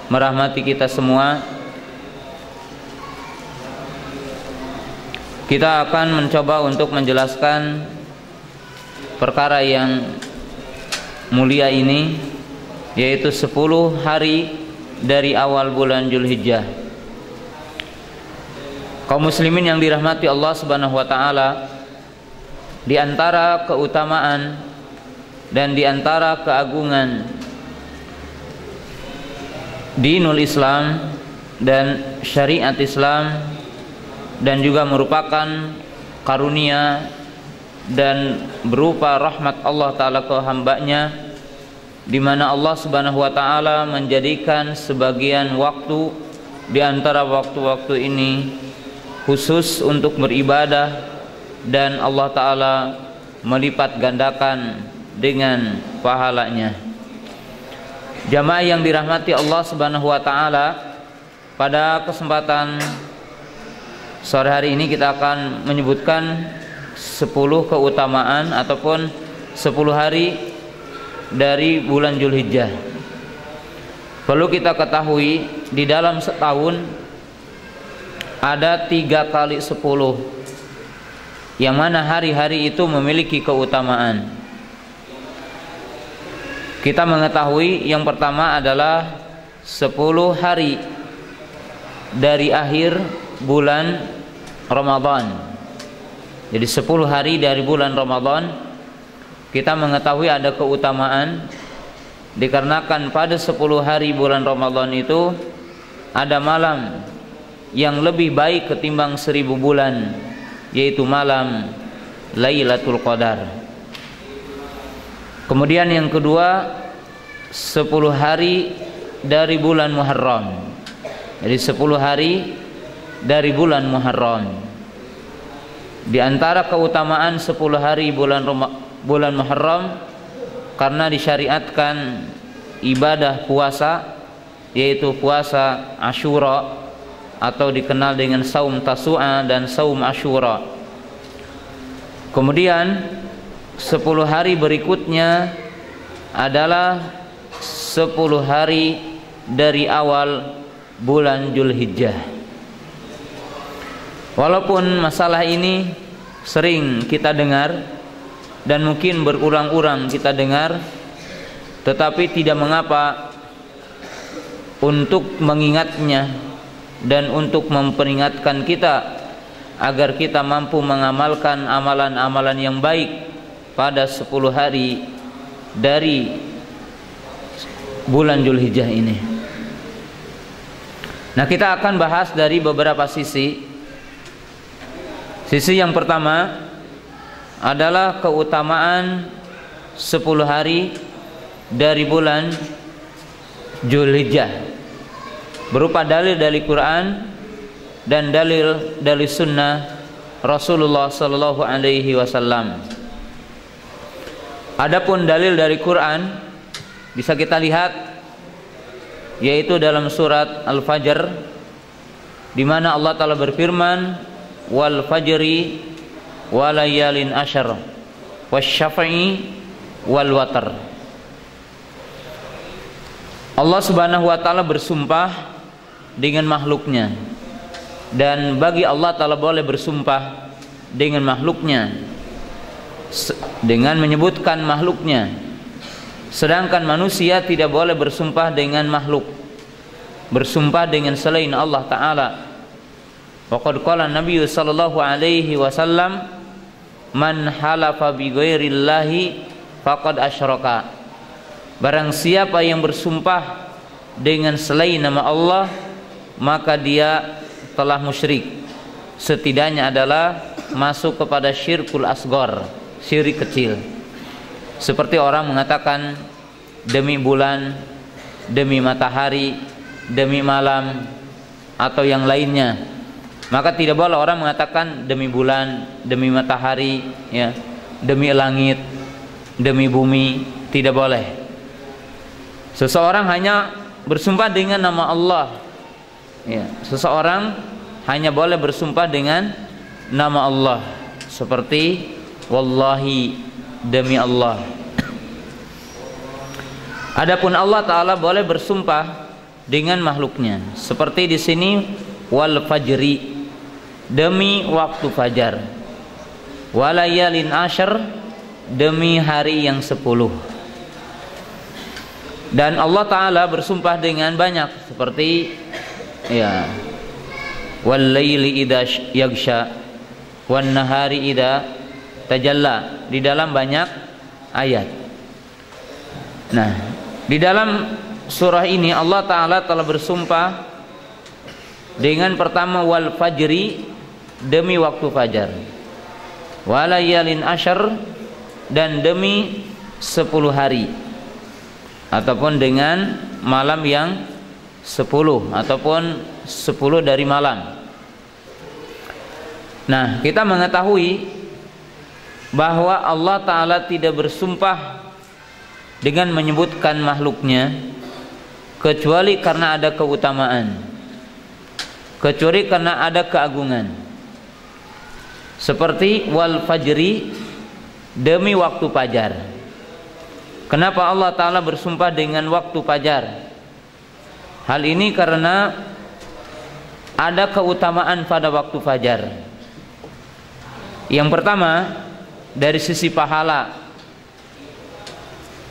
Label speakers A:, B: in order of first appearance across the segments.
A: merahmati kita semua. Kita akan mencoba untuk menjelaskan perkara yang mulia ini, yaitu 10 hari dari awal bulan Dzulhijjah. Kaum muslimin yang dirahmati Allah Subhanahu wa taala, di antara keutamaan dan di antara keagungan dinul Islam dan syariat Islam, dan juga merupakan karunia dan berupa rahmat Allah Ta'ala ke hambanya, di mana Allah Subhanahu wa taala menjadikan sebagian waktu di antara waktu-waktu ini khusus untuk beribadah, dan Allah Ta'ala melipat gandakan dengan pahalanya. Jamaah yang dirahmati Allah Subhanahu wa taala, pada kesempatan sore hari ini kita akan menyebutkan 10 keutamaan ataupun 10 hari dari bulan Dzulhijjah. Perlu kita ketahui, di dalam setahun ada 3 kali 10, yang mana hari-hari itu memiliki keutamaan. Kita mengetahui yang pertama adalah 10 hari dari akhir bulan Ramadan. Jadi 10 hari dari bulan Ramadan, kita mengetahui ada keutamaan, dikarenakan pada 10 hari bulan Ramadan itu ada malam yang lebih baik ketimbang 1000 bulan, yaitu malam Lailatul Qadar. Kemudian yang kedua, 10 hari dari bulan Muharram. Jadi 10 hari dari bulan Muharram. Di antara keutamaan 10 hari bulan Muharram, karena disyariatkan ibadah puasa, yaitu puasa Asyura atau dikenal dengan saum Tasu'a dan saum Asyura. Kemudian 10 hari berikutnya adalah 10 hari dari awal bulan Dzulhijjah. Walaupun masalah ini sering kita dengar dan mungkin berulang-ulang kita dengar, tetapi tidak mengapa untuk mengingatnya dan untuk memperingatkan kita agar kita mampu mengamalkan amalan-amalan yang baik pada 10 hari dari bulan Dzulhijjah ini. Nah, kita akan bahas dari beberapa sisi. Sisi yang pertama adalah keutamaan 10 hari dari bulan Dzulhijjah, berupa dalil dari Quran dan dalil dari sunnah Rasulullah sallallahu alaihi wasallam. Adapun dalil dari Quran bisa kita lihat, yaitu dalam surat Al-Fajr, di mana Allah Ta'ala berfirman, wal fajri walayalin asyar wasyafa'i wal watar. Allah Subhanahu wa taala bersumpah dengan makhluknya, dan bagi Allah Ta'ala boleh bersumpah dengan makhluknya dengan menyebutkan makhluknya, sedangkan manusia tidak boleh bersumpah dengan makhluk, bersumpah dengan selain Allah Ta'ala. Waqad qala Nabi sallallahu alaihi wasallam, man halafa bi ghairillahi faqad asyraka. Barang siapa yang bersumpah dengan selain nama Allah, maka dia telah musyrik. Setidaknya adalah masuk kepada syirkul asghar, syirik kecil. Seperti orang mengatakan demi bulan, demi matahari, demi malam, atau yang lainnya. Maka tidak boleh orang mengatakan demi bulan, demi matahari, ya, demi langit, demi bumi, tidak boleh. Seseorang hanya bersumpah dengan nama Allah, ya. Seseorang hanya boleh bersumpah dengan nama Allah, seperti wallahi, demi Allah. Adapun Allah Ta'ala boleh bersumpah dengan makhluknya. Seperti di sini wal fajri, demi waktu fajar. Walayalin ashar, demi hari yang 10. Dan Allah Ta'ala bersumpah dengan banyak, seperti ya, wal laili idza yaghsha wan nahari idza tajalla, di dalam banyak ayat. Nah, di dalam surah ini Allah Ta'ala telah bersumpah dengan pertama wal fajri, demi waktu fajar. Walayalin ashar, dan demi 10 hari, ataupun dengan malam yang 10, ataupun 10 dari malam. Nah, kita mengetahui bahwa Allah Ta'ala tidak bersumpah dengan menyebutkan makhluknya kecuali karena ada keutamaan, kecuali karena ada keagungan. Seperti wal fajri, demi waktu fajar. Kenapa Allah Ta'ala bersumpah dengan waktu fajar? Hal ini karena ada keutamaan pada waktu fajar. Yang pertama, dari sisi pahala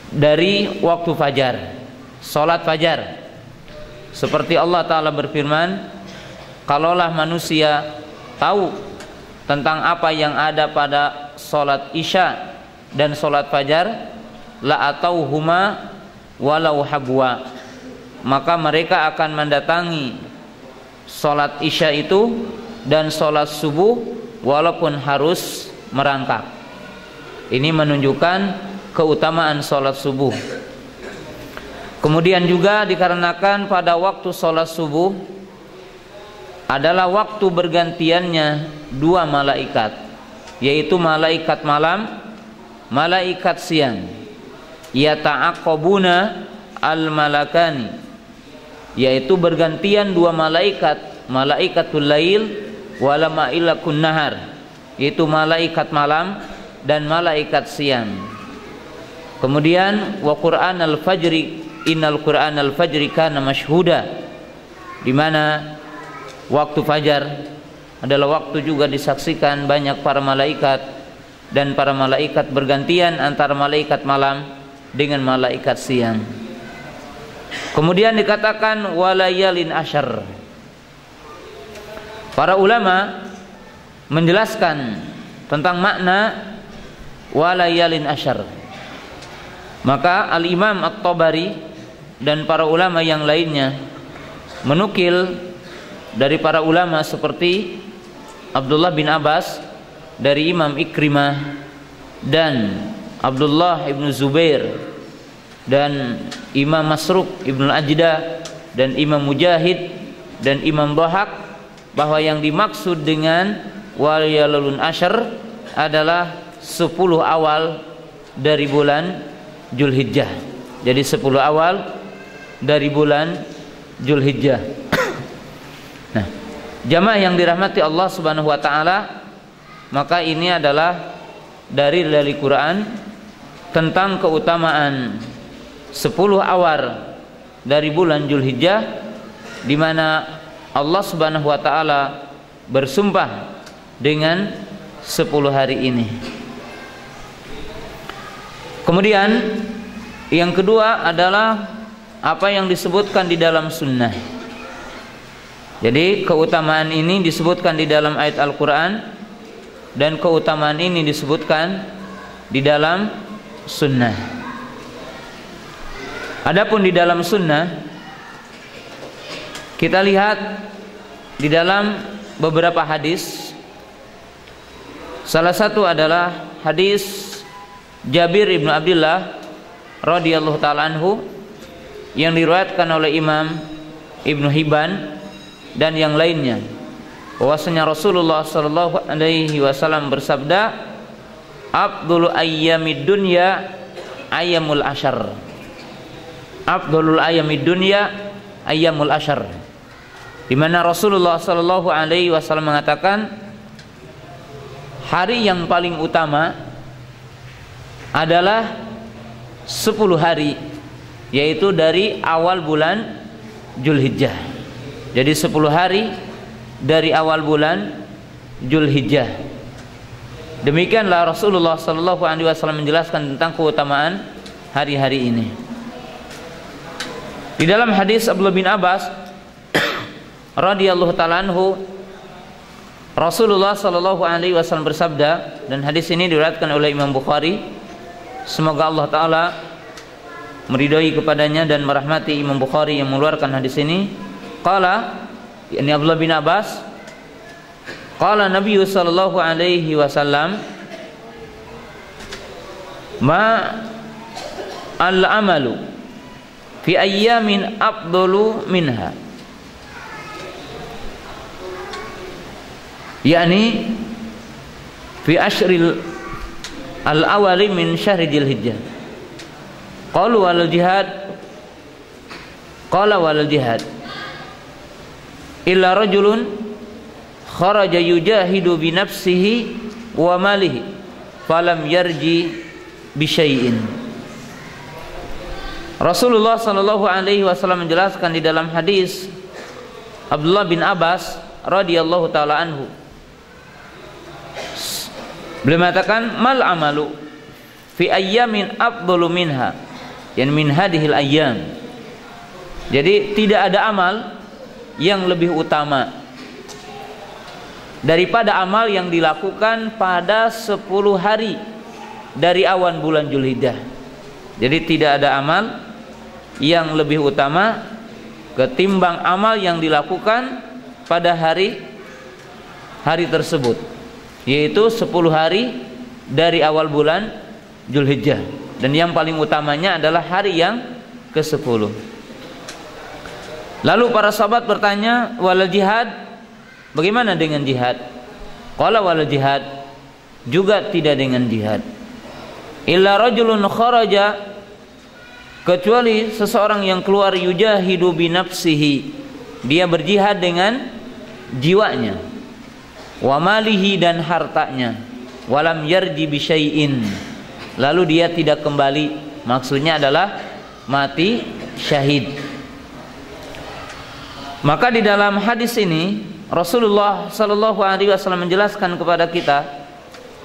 A: dari waktu fajar, salat fajar. Seperti Allah Ta'ala berfirman, kalaulah manusia tahu tentang apa yang ada pada salat isya dan salat fajar, la atauhuma walau habwa, maka mereka akan mendatangi salat isya itu dan salat subuh walaupun harus merangkak. Ini menunjukkan keutamaan salat subuh. Kemudian juga dikarenakan pada waktu salat subuh adalah waktu bergantiannya dua malaikat, yaitu malaikat malam, malaikat siang. Yata'aqabuna al-malakani, yaitu bergantian dua malaikat, malaikatul lail wala ma'ilakun nahar, yaitu malaikat malam dan malaikat siang. Kemudian wa Qur'an al-fajri, innal Qur'an al-fajri kana mashhuda, di mana waktu fajar adalah waktu juga disaksikan banyak para malaikat, dan para malaikat bergantian antara malaikat malam dengan malaikat siang. Kemudian dikatakan walayalin ashar. Para ulama menjelaskan tentang makna walayalin ashar. Maka Al-Imam At-Tabari dan para ulama yang lainnya menukil dari para ulama seperti Abdullah bin Abbas, dari Imam Ikrimah, dan Abdullah ibn Zubair, dan Imam Masruq ibn Ajda, dan Imam Mujahid, dan Imam Dhahak, bahwa yang dimaksud dengan walayalun ashar adalah 10 awal dari bulan Zulhijjah. Jadi 10 awal dari bulan Zulhijjah. Nah, jamaah yang dirahmati Allah Subhanahu wa taala, maka ini adalah dari Quran tentang keutamaan 10 awal dari bulan Zulhijjah, di mana Allah Subhanahu wa taala bersumpah dengan 10 hari ini. Kemudian yang kedua adalah apa yang disebutkan di dalam sunnah. Jadi keutamaan ini disebutkan di dalam ayat Al-Quran, dan keutamaan ini disebutkan di dalam sunnah. Adapun di dalam sunnah, kita lihat di dalam beberapa hadis. Salah satu adalah hadis Jabir ibnu Abdullah radhiyallahu ta'ala anhu, yang diriwayatkan oleh Imam Ibnu Hibban dan yang lainnya, bahwasanya Rasulullah sallallahu alaihi wasallam bersabda, afdhulu ayyamid dunya ayyamul ashar. Afdhalul ayyamid dunya ayyamul ashar. Di mana Rasulullah sallallahu alaihi wasallam mengatakan, hari yang paling utama adalah 10 hari, yaitu dari awal bulan Zulhijjah. Jadi 10 hari dari awal bulan Zulhijjah. Demikianlah Rasulullah sallallahu alaihi wasallam menjelaskan tentang keutamaan hari-hari ini. Di dalam hadis Abdullah bin Abbas radhiyallahu ta'ala anhu, Rasulullah sallallahu alaihi wasallam bersabda, dan hadis ini diriwayatkan oleh Imam Bukhari, semoga Allah taala meridhai kepadanya dan merahmati Imam Bukhari yang mengeluarkan hadis ini. Qala, yakni Abdullah bin Abbas, qala Nabi sallallahu alaihi wasallam, ma al-amalu fi ayyamin afdalu minha, yakni fi ashril al-awali min syahri Dzulhijjah. Qalu wal jihad, qala wal jihad illa rajulun kharaja yujahidu bi nafsihi wa malihi falam yarji bi syai'in. Rasulullah sallallahu alaihi wasallam menjelaskan di dalam hadis Abdullah bin Abbas radhiyallahu taala anhu, beliau mengatakan, mal amalu fi ayyamin afdalu minha, yang min hadhil ayyam. Jadi tidak ada amal yang lebih utama daripada amal yang dilakukan pada 10 hari dari awal bulan Zulhijjah. Jadi tidak ada amal yang lebih utama ketimbang amal yang dilakukan pada hari tersebut, yaitu 10 hari dari awal bulan Zulhijjah, dan yang paling utamanya adalah hari yang ke-10. Lalu para sahabat bertanya, wal jihad, bagaimana dengan jihad? Qala wal jihad, juga tidak dengan jihad. Illa rajulun kharaja, kecuali seseorang yang keluar yujahidu bi nafsihi, dia berjihad dengan jiwanya, wa malihi, dan hartanya, walam yarji bi syai'in, lalu dia tidak kembali, maksudnya adalah mati syahid. Maka di dalam hadis ini Rasulullah sallallahu alaihi wasallam menjelaskan kepada kita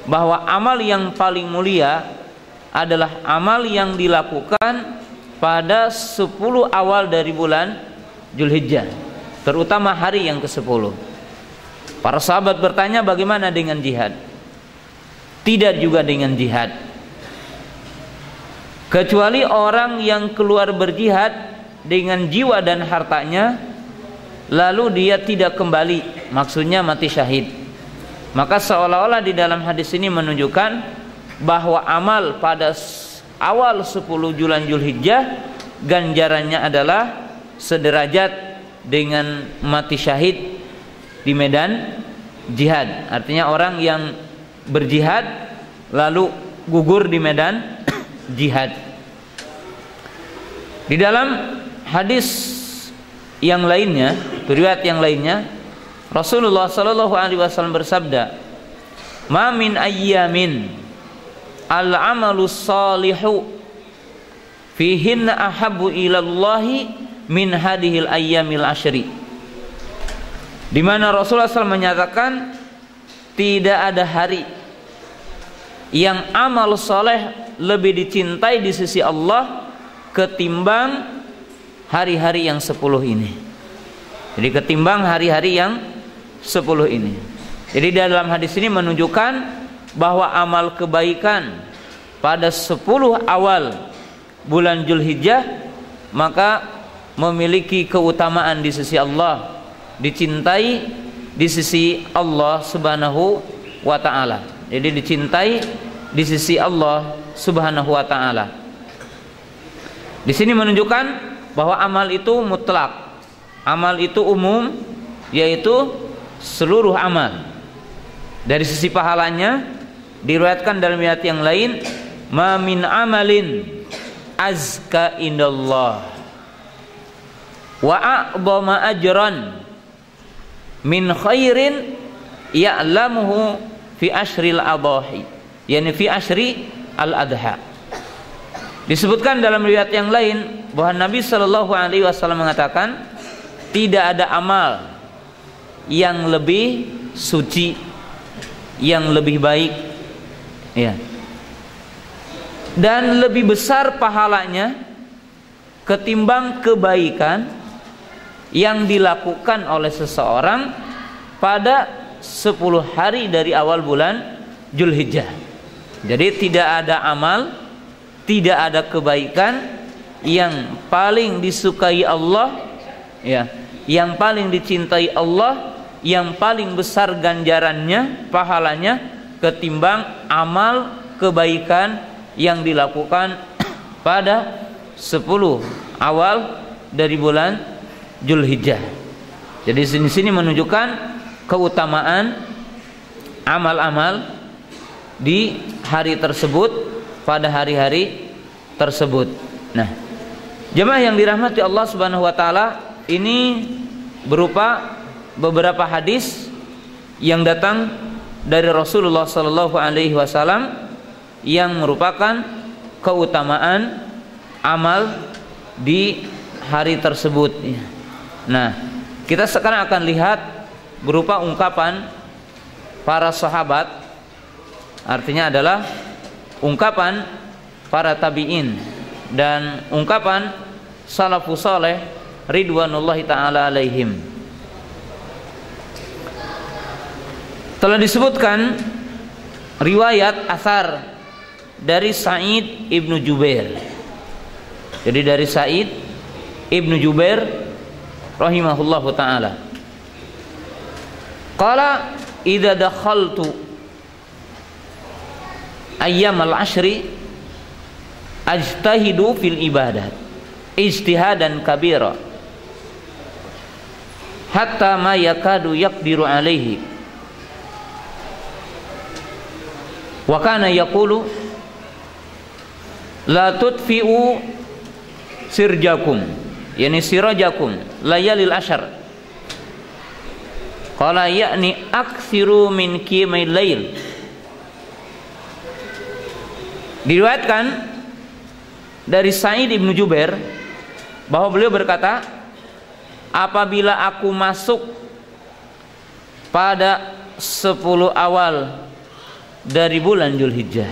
A: bahwa amal yang paling mulia adalah amal yang dilakukan pada 10 awal dari bulan Zulhijjah, terutama hari yang ke-10. Para sahabat bertanya, bagaimana dengan jihad? Tidak juga dengan jihad, kecuali orang yang keluar berjihad dengan jiwa dan hartanya, lalu dia tidak kembali, maksudnya mati syahid. Maka seolah-olah di dalam hadis ini menunjukkan bahwa amal pada awal 10 bulan Zulhijjah ganjarannya adalah sederajat dengan mati syahid di medan jihad. Artinya orang yang berjihad lalu gugur di medan jihad. Di dalam hadis yang lainnya, riwayat yang lainnya, Rasulullah sallallahu alaihi wasallam bersabda, "Ma min ayyamin al-amalu salihu fihinna ahabbu ilallahi min hadhil ayyamil ashri." Di mana Rasulullah SAW menyatakan tidak ada hari yang amal soleh lebih dicintai di sisi Allah ketimbang hari-hari yang 10 ini. Jadi ketimbang hari-hari yang 10 ini. Jadi dalam hadis ini menunjukkan bahwa amal kebaikan pada 10 awal bulan Zulhijjah maka memiliki keutamaan di sisi Allah, dicintai di sisi Allah Subhanahu wa taala. Jadi dicintai di sisi Allah Subhanahu wa taala. Di sini menunjukkan bahwa amal itu mutlak, amal itu umum, yaitu seluruh amal. Dari sisi pahalanya diriwayatkan dalam riwayat yang lain, ma min amalin azka indallah wa a'dhama ajran min khairin ya'lamuhu fi ashril adhahi, yani fi ashri al-adha. Disebutkan dalam riwayat yang lain bahwa Nabi sallallahu alaihi wasallam mengatakan tidak ada amal yang lebih suci, yang lebih baik, ya, dan lebih besar pahalanya ketimbang kebaikan yang dilakukan oleh seseorang pada 10 hari dari awal bulan Dzulhijjah. Jadi tidak ada amal, tidak ada kebaikan yang paling disukai Allah, ya, yang paling dicintai Allah, yang paling besar ganjarannya, pahalanya ketimbang amal kebaikan yang dilakukan pada 10 awal dari bulan Dzulhijjah. Jadi sini menunjukkan keutamaan amal-amal di hari tersebut, pada hari-hari tersebut. Nah, jemaah yang dirahmati Allah Subhanahu wa taala, ini berupa beberapa hadis yang datang dari Rasulullah sallallahu alaihi wasallam yang merupakan keutamaan amal di hari tersebut. Nah, kita sekarang akan lihat berupa ungkapan para sahabat, artinya adalah ungkapan para tabi'in dan ungkapan salafus saleh ridwanullahi ta'ala alaihim. Telah disebutkan riwayat asar dari Sa'id ibnu Jubair. Jadi dari Sa'id ibnu Jubair rahimahullahu ta'ala, qala idza dakhaltu ayyam al-ashri ajtahidu fil ibadat ijtihadan kabira hatta ma yakadu yaqdiru alaihi wa kana yaqulu la tudfi'u sirjakum, yani sirajakum layalil ashar. Qala ya'ni aktsiru min qiyamil lail. Diriwayatkan dari Sa'id ibnu Jubair bahwa beliau berkata, apabila aku masuk pada 10 awal dari bulan Dzulhijjah,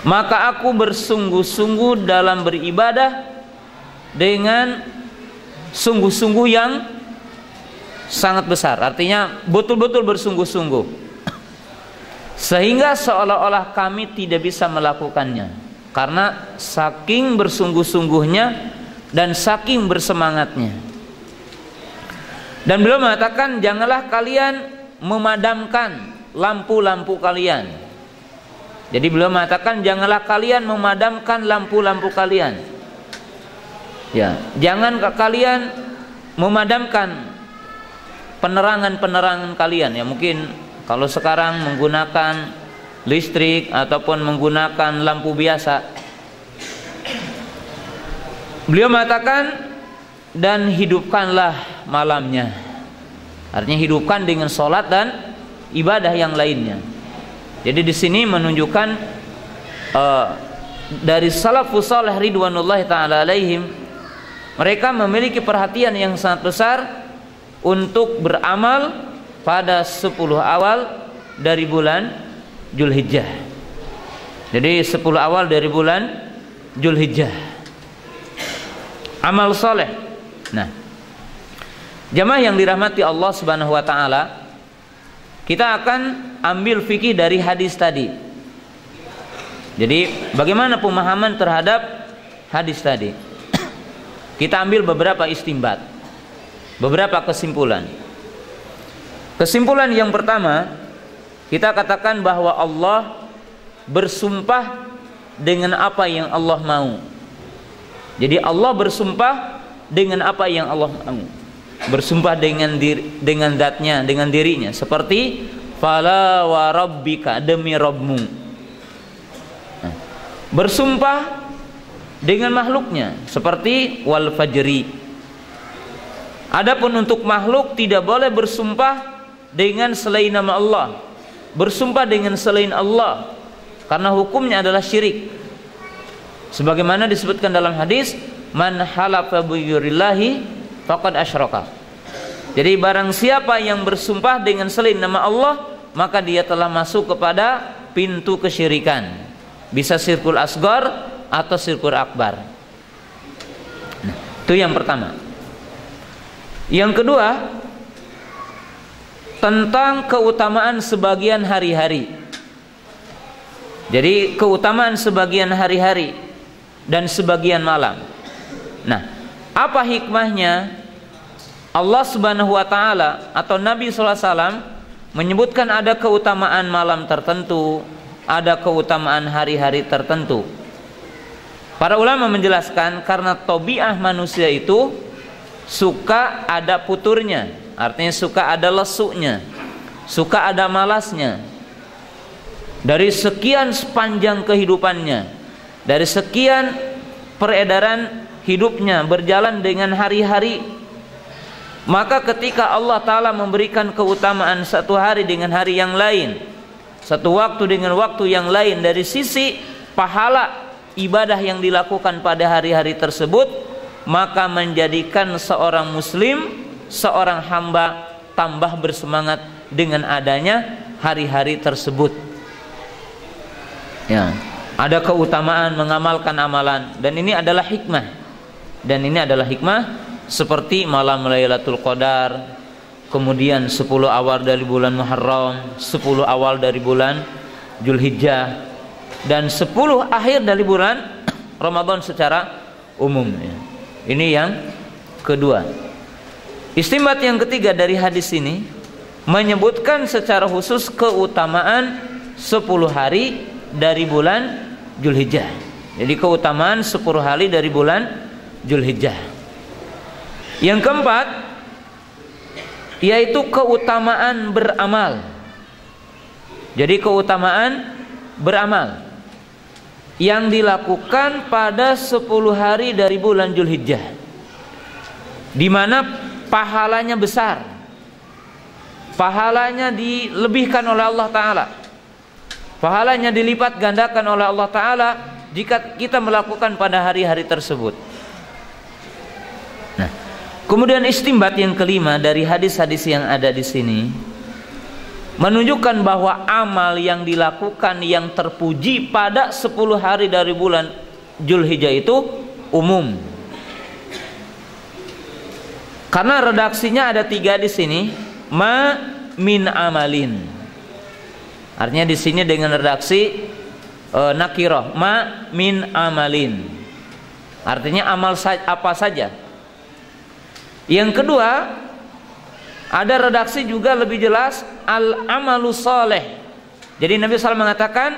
A: maka aku bersungguh-sungguh dalam beribadah dengan sungguh-sungguh yang sangat besar. Artinya betul-betul bersungguh-sungguh, sehingga seolah-olah kami tidak bisa melakukannya karena saking bersungguh-sungguhnya dan saking bersemangatnya. Dan beliau mengatakan, janganlah kalian memadamkan lampu-lampu kalian. Jadi beliau mengatakan, janganlah kalian memadamkan lampu-lampu kalian. Ya, jangan kalian memadamkan penerangan-penerangan kalian. Ya, mungkin kalau sekarang menggunakan listrik ataupun menggunakan lampu biasa. Beliau mengatakan, dan hidupkanlah malamnya. Artinya hidupkan dengan sholat dan ibadah yang lainnya. Jadi di sini menunjukkan dari salafus saleh ridwanullahi ta'ala alaihim, mereka memiliki perhatian yang sangat besar untuk beramal pada 10 awal dari bulan Dzulhijjah. Jadi 10 awal dari bulan Dzulhijjah, amal soleh. Nah, jamaah yang dirahmati Allah Subhanahu wa taala, kita akan ambil fikih dari hadis tadi. Jadi bagaimana pemahaman terhadap hadis tadi? Kita ambil beberapa istimbat, beberapa kesimpulan. Kesimpulan yang pertama, kita katakan bahwa Allah bersumpah dengan apa yang Allah mau. Jadi Allah bersumpah dengan apa yang Allah mau. Bersumpah dengan zatnya, dengan dirinya, seperti fala wa rabbika, demi Rabbmu. Nah, bersumpah dengan makhluknya, seperti wal fajri. Adapun untuk makhluk tidak boleh bersumpah dengan selain nama Allah, bersumpah dengan selain Allah, karena hukumnya adalah syirik. Sebagaimana disebutkan dalam hadis, man halafa bi ghairillahi faqad asyraka. Jadi barang siapa yang bersumpah dengan selain nama Allah, maka dia telah masuk kepada pintu kesyirikan. Bisa syirkul asghar atau syirkul akbar. Nah, itu yang pertama. Yang kedua, tentang keutamaan sebagian hari-hari. Jadi keutamaan sebagian hari-hari dan sebagian malam. Nah, apa hikmahnya Allah Subhanahu wa taala atau Nabi sallallahu alaihi wasallam menyebutkan ada keutamaan malam tertentu, ada keutamaan hari-hari tertentu? Para ulama menjelaskan karena tabiat manusia itu suka ada futurnya, artinya suka ada lesuknya, suka ada malasnya. Dari sekian sepanjang kehidupannya, dari sekian peredaran hidupnya berjalan dengan hari-hari, maka ketika Allah Ta'ala memberikan keutamaan satu hari dengan hari yang lain, satu waktu dengan waktu yang lain, dari sisi pahala ibadah yang dilakukan pada hari-hari tersebut, maka menjadikan seorang muslim, seorang hamba tambah bersemangat dengan adanya hari-hari tersebut. Ya, ada keutamaan mengamalkan amalan, dan ini adalah hikmah. Dan ini adalah hikmah seperti malam Lailatul Qadar, kemudian 10 awal dari bulan Muharram, 10 awal dari bulan Dzulhijjah, dan 10 akhir dari bulan Ramadan secara umum. Ya. Ini yang kedua. Istimbat yang ketiga dari hadis ini menyebutkan secara khusus keutamaan 10 hari dari bulan Dzulhijjah. Jadi keutamaan 10 hari dari bulan Dzulhijjah. Yang keempat, yaitu keutamaan beramal. Jadi keutamaan beramal yang dilakukan pada 10 hari dari bulan Dzulhijjah, di mana pahalanya besar, pahalanya dilebihkan oleh Allah Ta'ala, pahalanya dilipat gandakan oleh Allah Ta'ala jika kita melakukan pada hari-hari tersebut. Nah, kemudian istimbat yang kelima dari hadis-hadis yang ada di sini menunjukkan bahwa amal yang dilakukan yang terpuji pada 10 hari dari bulan Dzulhijjah itu umum. Karena redaksinya ada 3 di sini, ma min amalin. Artinya di sini dengan redaksi nakirah, ma min amalin. Artinya amal apa saja. Yang kedua, ada redaksi juga lebih jelas, al-amalu saleh. Jadi Nabi SAW mengatakan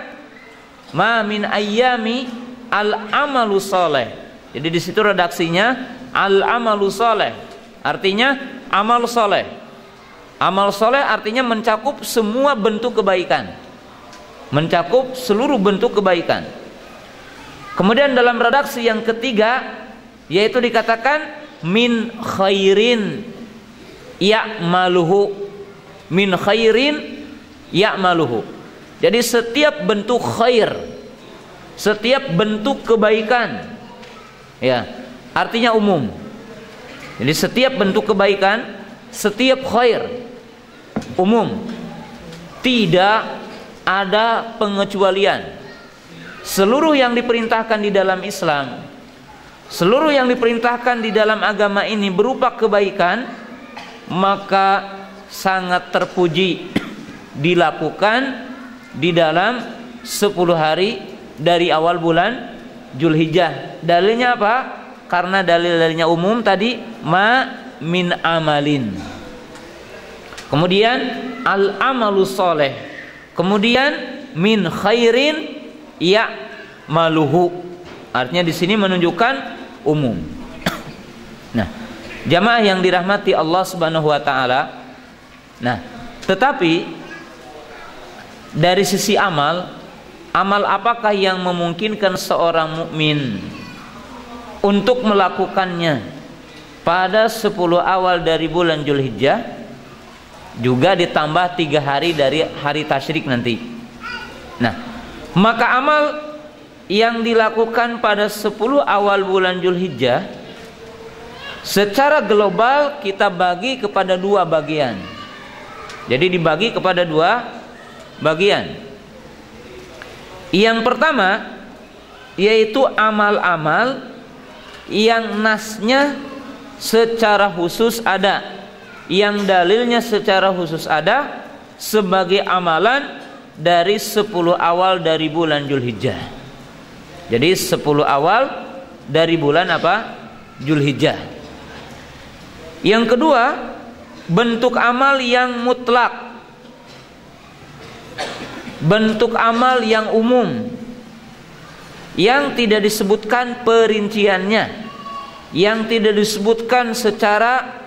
A: ma min ayyami al-amalu saleh. Jadi di situ redaksinya al-amalu saleh. Artinya amal saleh. Amal saleh artinya mencakup semua bentuk kebaikan, mencakup seluruh bentuk kebaikan. Kemudian dalam redaksi yang ketiga, yaitu dikatakan min khairin ya'maluhu, min khairin ya'maluhu. Jadi setiap bentuk khair, setiap bentuk kebaikan, ya, artinya umum. Jadi setiap bentuk kebaikan, setiap khair umum, tidak ada pengecualian. Seluruh yang diperintahkan di dalam Islam, seluruh yang diperintahkan di dalam agama ini berupa kebaikan, maka sangat terpuji dilakukan di dalam 10 hari dari awal bulan Dzulhijjah. Dalilnya apa? Karena dalil-dalilnya umum tadi, ma min amalin. Kemudian al-amalu soleh. Kemudian min khairin ya'maluhu. Artinya di sini menunjukkan umum. Nah, jamaah yang dirahmati Allah Subhanahu wa taala. Nah, tetapi dari sisi amal, amal apakah yang memungkinkan seorang mukmin untuk melakukannya pada 10 awal dari bulan Dzulhijjah, juga ditambah 3 hari dari hari tasyrik nanti. Nah, maka amal yang dilakukan pada 10 awal bulan Dzulhijjah Secara global kita bagi kepada dua bagian. Jadi dibagi kepada dua bagian. Yang pertama yaitu amal-amal yang nasnya secara khusus ada, yang dalilnya secara khusus ada sebagai amalan dari 10 awal dari bulan Dzulhijjah. Jadi 10 awal dari bulan apa? Dzulhijjah. Yang kedua, bentuk amal yang mutlak, bentuk amal yang umum, yang tidak disebutkan perinciannya, yang tidak disebutkan secara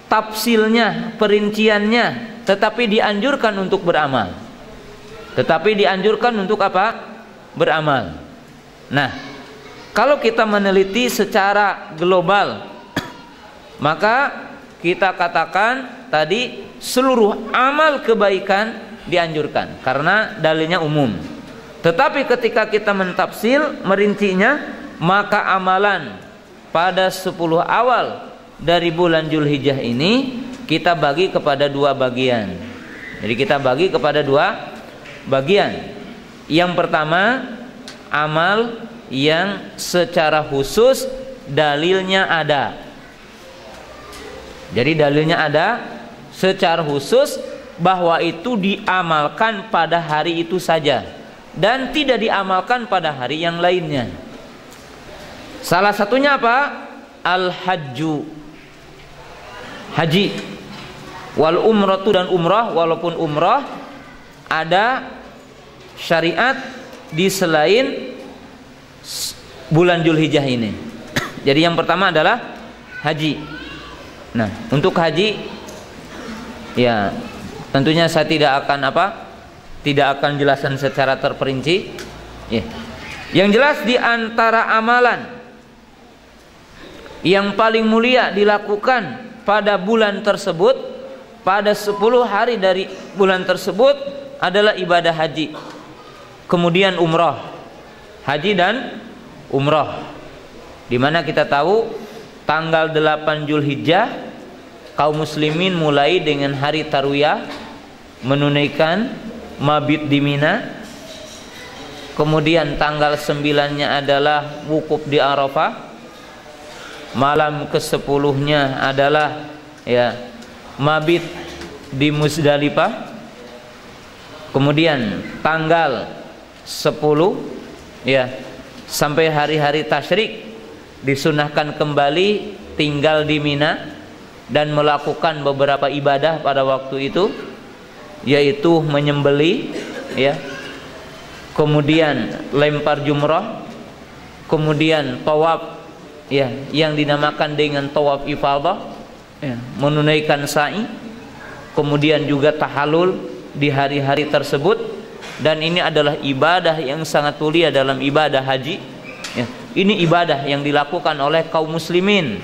A: tafsilnya, perinciannya, tetapi dianjurkan untuk beramal. Tetapi dianjurkan untuk apa? Beramal. Nah, kalau kita meneliti secara global, maka kita katakan tadi seluruh amal kebaikan dianjurkan karena dalilnya umum. Tetapi ketika kita mentafsil, merincinya, maka amalan pada 10 awal dari bulan Dzulhijjah ini kita bagi kepada dua bagian. Jadi kita bagi kepada dua bagian. Yang pertama, amal yang secara khusus dalilnya ada. Jadi dalilnya ada secara khusus bahwa itu diamalkan pada hari itu saja dan tidak diamalkan pada hari yang lainnya. Salah satunya apa? Al-hajju, haji, wal umratu, dan umrah. Walaupun umrah ada syariat di selain bulan Dzulhijjah ini. Jadi yang pertama adalah haji. Nah, untuk haji ya tentunya saya tidak akan jelaskan secara terperinci ya. Yang jelas di antara amalan yang paling mulia dilakukan pada bulan tersebut, pada 10 hari dari bulan tersebut adalah ibadah haji, kemudian umrah. Haji dan umrah, dimana kita tahu tanggal 8 Dzulhijjah kaum muslimin mulai dengan hari tarwiyah, menunaikan mabit di Mina. Kemudian tanggal 9-nya adalah wukuf di Arafah. Malam ke-10-nya adalah ya mabit di Muzdalifah. Kemudian tanggal 10 ya sampai hari-hari tasyrik disunahkan kembali tinggal di Mina dan melakukan beberapa ibadah pada waktu itu, yaitu menyembelih ya, kemudian lempar jumrah, kemudian tawaf ya yang dinamakan dengan tawaf ifadah ya, menunaikan sa'i, kemudian juga tahallul di hari-hari tersebut. Dan ini adalah ibadah yang sangat mulia dalam ibadah haji ya. Ini ibadah yang dilakukan oleh kaum muslimin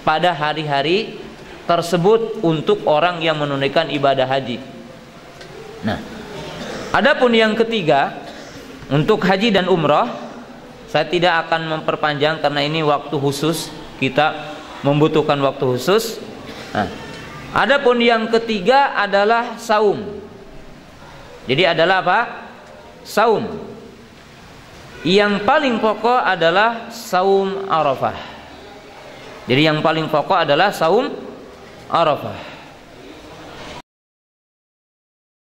A: pada hari-hari tersebut untuk orang yang menunaikan ibadah haji. Nah, adapun yang ketiga untuk haji dan umrah, saya tidak akan memperpanjang karena ini waktu khusus, kita membutuhkan waktu khusus. Nah, adapun yang ketiga adalah saum. Jadi adalah apa? Saum. Yang paling pokok adalah saum Arafah. Jadi yang paling pokok adalah saum Arafah.